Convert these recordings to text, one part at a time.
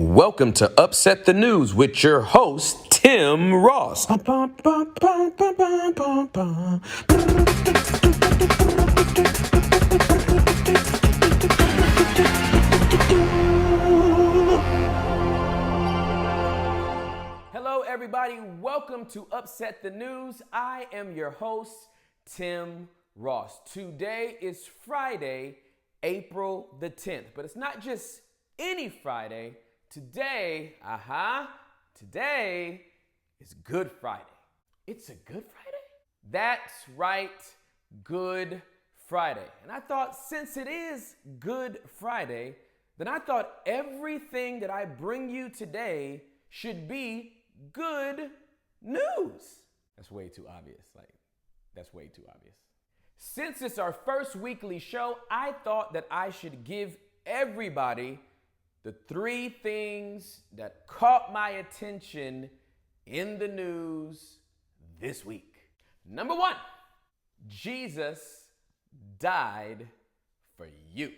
Welcome to Upset the News with your host, Tim Ross. Hello, everybody. Welcome to Upset the News. I am your host, Tim Ross. Today is Friday, April the 10th. But it's not just any Friday. Today is Good Friday. It's a Good Friday? That's right, Good Friday. And I thought since it is Good Friday, then I thought everything that I bring you today should be good news. That's way too obvious. That's way too obvious. Since it's our first weekly show, I thought that I should give everybody the three things that caught my attention in the news this week. Number one, Jesus died for you.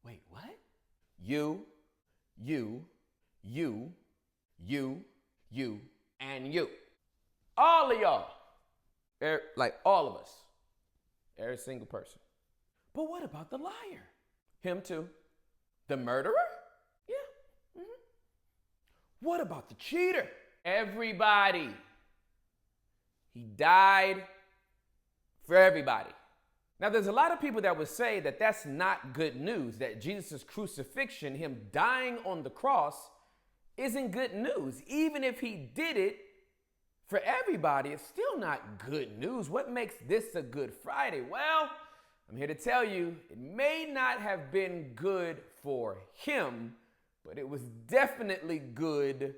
Wait, what? You, and you. All of y'all. Like all of us. Every single person. But what about the liar? Him too. The murderer? Yeah. What about the cheater? Everybody. He died for everybody. Now, there's a lot of people that would say that that's not good news, that Jesus' crucifixion, him dying on the cross, isn't good news. Even if he did it for everybody, it's still not good news. What makes this a Good Friday? Well, I'm here to tell you, it may not have been good for him, but it was definitely good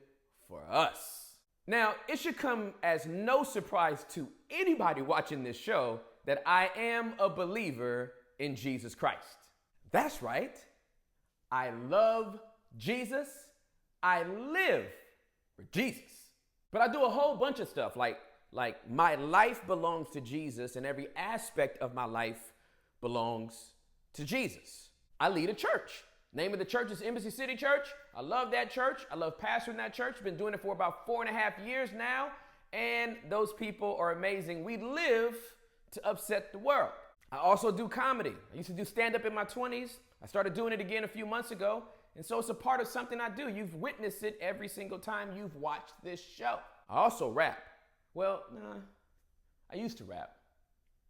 for us. Now, it should come as no surprise to anybody watching this show that I am a believer in Jesus Christ. That's right. I love Jesus. I live for Jesus. But I do a whole bunch of stuff like my life belongs to Jesus and every aspect of my life belongs to Jesus. I lead a church. Name of the church is Embassy City Church. I love that church. I love pastoring that church. Been doing it for about 4.5 years now. And those people are amazing. We live to upset the world. I also do comedy. I used to do stand-up in my 20s. I started doing it again a few months ago. And so it's a part of something I do. You've witnessed it every single time you've watched this show. I also rap. Well, nah, I used to rap.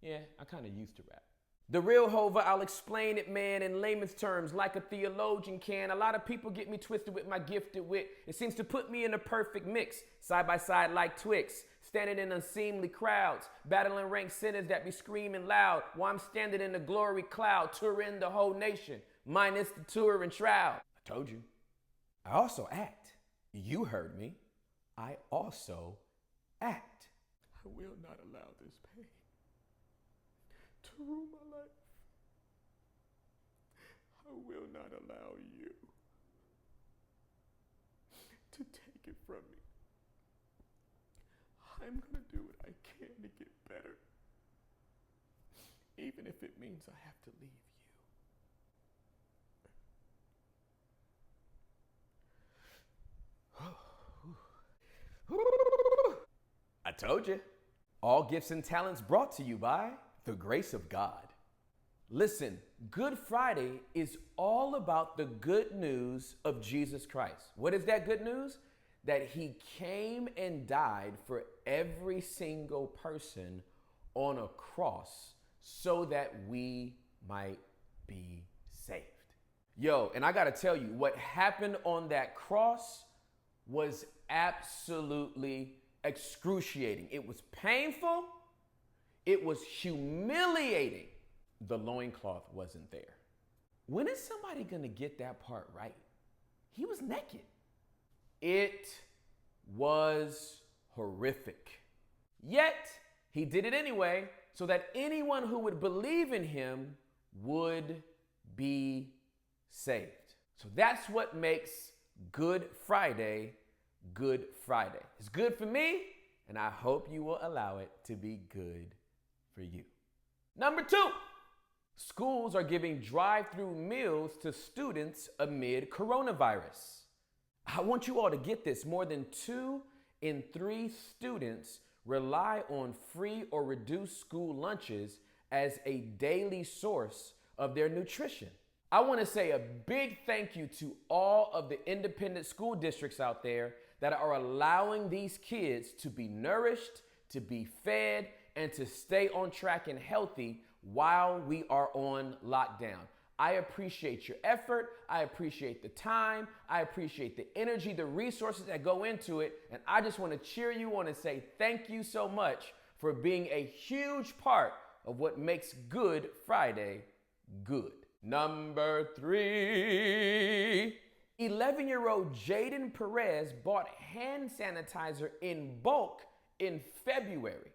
Yeah, I kind of used to rap. The real Hova, I'll explain it, man, in layman's terms, like a theologian can. A lot of people get me twisted with my gifted wit. It seems to put me in a perfect mix, side by side like Twix, standing in unseemly crowds, battling ranked sinners that be screaming loud, while I'm standing in the glory cloud, touring the whole nation, minus the tour and shroud. I told you. I also act. You heard me. I also act. I will not allow this pain to rule my life. I will not allow you to take it from me. I'm going to do what I can to get better, even if it means I have to leave you. I told you. All gifts and talents brought to you by the grace of God. Listen, Good Friday is all about the good news of Jesus Christ. What is that good news? That he came and died for every single person on a cross so that we might be saved. Yo, and I gotta tell you, what happened on that cross was absolutely excruciating. It was painful. It was humiliating. The loincloth wasn't there. When is somebody gonna get that part right? He was naked. It was horrific. Yet, he did it anyway so that anyone who would believe in him would be saved. So that's what makes Good Friday Good Friday. It's good for me, and I hope you will allow it to be good for you. Number 2, schools are giving drive-through meals to students amid coronavirus. I want you all to get this. More than 2 in 3 students rely on free or reduced school lunches as a daily source of their nutrition. I want to say a big thank you to all of the independent school districts out there that are allowing these kids to be nourished, to be fed, and to stay on track and healthy while we are on lockdown. I appreciate your effort. I appreciate the time. I appreciate the energy, the resources that go into it. And I just want to cheer you on and say thank you so much for being a huge part of what makes Good Friday good. Number 3. 11-year-old Jaden Perez bought hand sanitizer in bulk in February.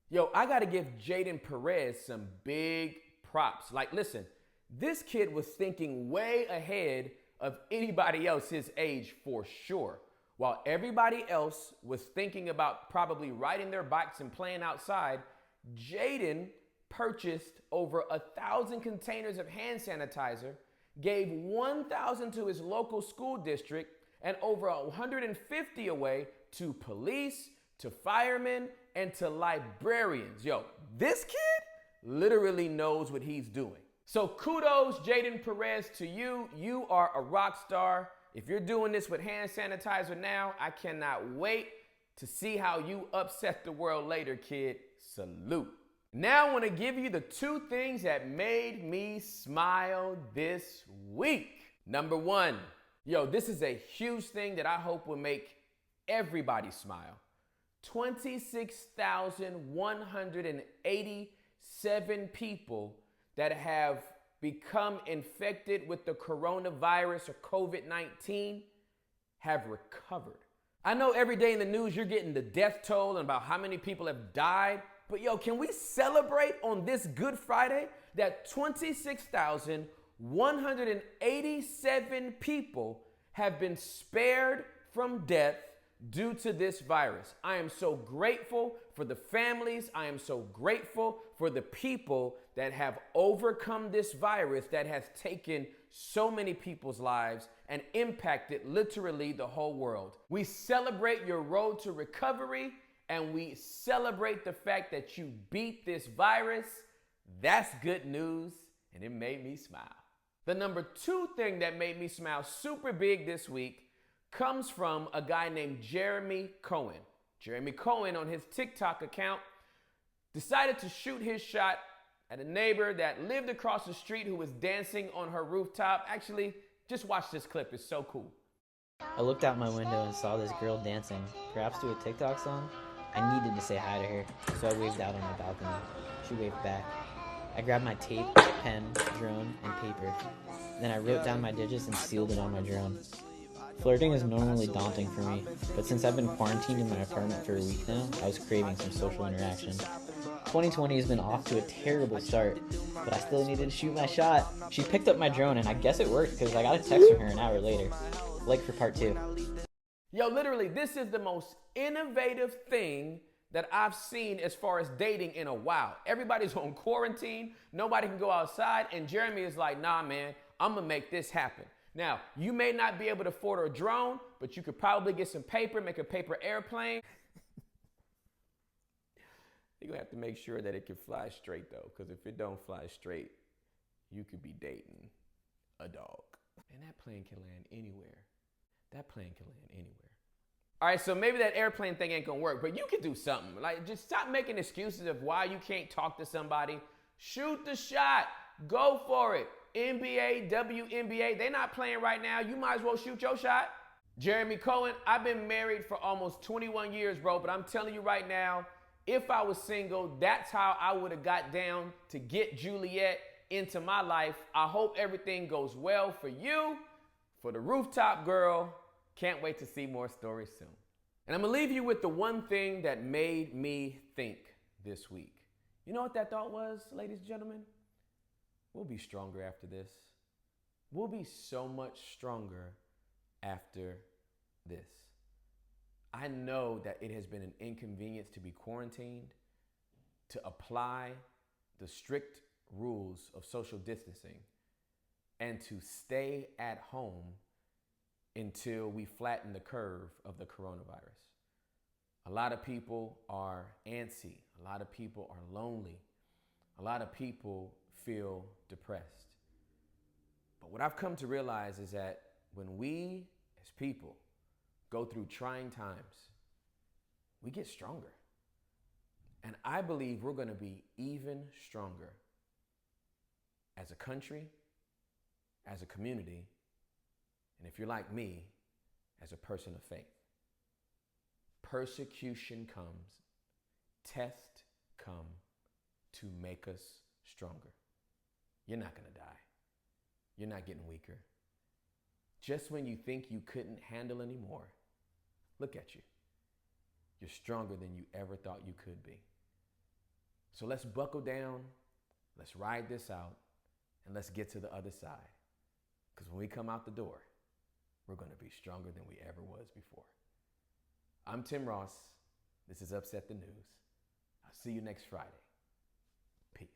Yo, I got to give Jaden Perez some big props. Like, listen, this kid was thinking way ahead of anybody else his age for sure. While everybody else was thinking about probably riding their bikes and playing outside, Jaden purchased over 1,000 containers of hand sanitizer, gave 1,000 to his local school district, and over 150 away to police, to firemen, and to librarians. Yo, this kid literally knows what he's doing. So kudos, Jaden Perez, to you. You are a rock star. If you're doing this with hand sanitizer now, I cannot wait to see how you upset the world later, kid. Salute. Now I want to give you the 2 things that made me smile this week. Number 1, yo, this is a huge thing that I hope will make everybody smile. 26,187 people that have become infected with the coronavirus or COVID-19 have recovered. I know every day in the news you're getting the death toll and about how many people have died. But yo, can we celebrate on this Good Friday that 26,187 people have been spared from death due to this virus? I am so grateful for the families. I am so grateful for the people that have overcome this virus that has taken so many people's lives and impacted literally the whole world. We celebrate your road to recovery, and we celebrate the fact that you beat this virus. That's good news, and it made me smile. The number 2 thing that made me smile super big this week comes from a guy named Jeremy Cohen. Jeremy Cohen, on his TikTok account, decided to shoot his shot at a neighbor that lived across the street who was dancing on her rooftop. Actually, just watch this clip. It's so cool. I looked out my window and saw this girl dancing, perhaps to a TikTok song. I needed to say hi to her, so I waved out on my balcony. She waved back. I grabbed my tape, pen, drone, and paper. Then I wrote down my digits and sealed it on my drone. Flirting is normally daunting for me, but since I've been quarantined in my apartment for a week now, I was craving some social interaction. 2020 has been off to a terrible start, but I still needed to shoot my shot. She picked up my drone, and I guess it worked because I got a text from her an hour later. Like for part 2. Yo, literally, this is the most innovative thing that I've seen as far as dating in a while. Everybody's on quarantine. Nobody can go outside. And Jeremy is like, nah, man, I'm going to make this happen. Now, you may not be able to afford a drone, but you could probably get some paper, make a paper airplane. You're going to have to make sure that it can fly straight, though, because if it don't fly straight, you could be dating a dog. And that plane can land anywhere. That plane can land anywhere. All right, so maybe that airplane thing ain't gonna work, but you could do something. Like, just stop making excuses of why you can't talk to somebody. Shoot the shot. Go for it. NBA, WNBA, they're not playing right now. You might as well shoot your shot. Jeremy Cohen, I've been married for almost 21 years, bro, but I'm telling you right now, if I was single, that's how I would have got down to get Juliet into my life. I hope everything goes well for you, for the rooftop girl. Can't wait to see more stories soon. And I'm gonna leave you with the one thing that made me think this week. You know what that thought was, ladies and gentlemen? We'll be stronger after this. We'll be so much stronger after this. I know that it has been an inconvenience to be quarantined, to apply the strict rules of social distancing, and to stay at home until we flatten the curve of the coronavirus. A lot of people are antsy. A lot of people are lonely. A lot of people feel depressed. But what I've come to realize is that when we as people go through trying times, we get stronger. And I believe we're going to be even stronger as a country, as a community, and if you're like me, as a person of faith. Persecution comes, tests come to make us stronger. You're not going to die. You're not getting weaker. Just when you think you couldn't handle anymore, look at you. You're stronger than you ever thought you could be. So let's buckle down, let's ride this out, and let's get to the other side. Because when we come out the door, we're going to be stronger than we ever was before. I'm Tim Ross. This is Upset the News. I'll see you next Friday. Peace.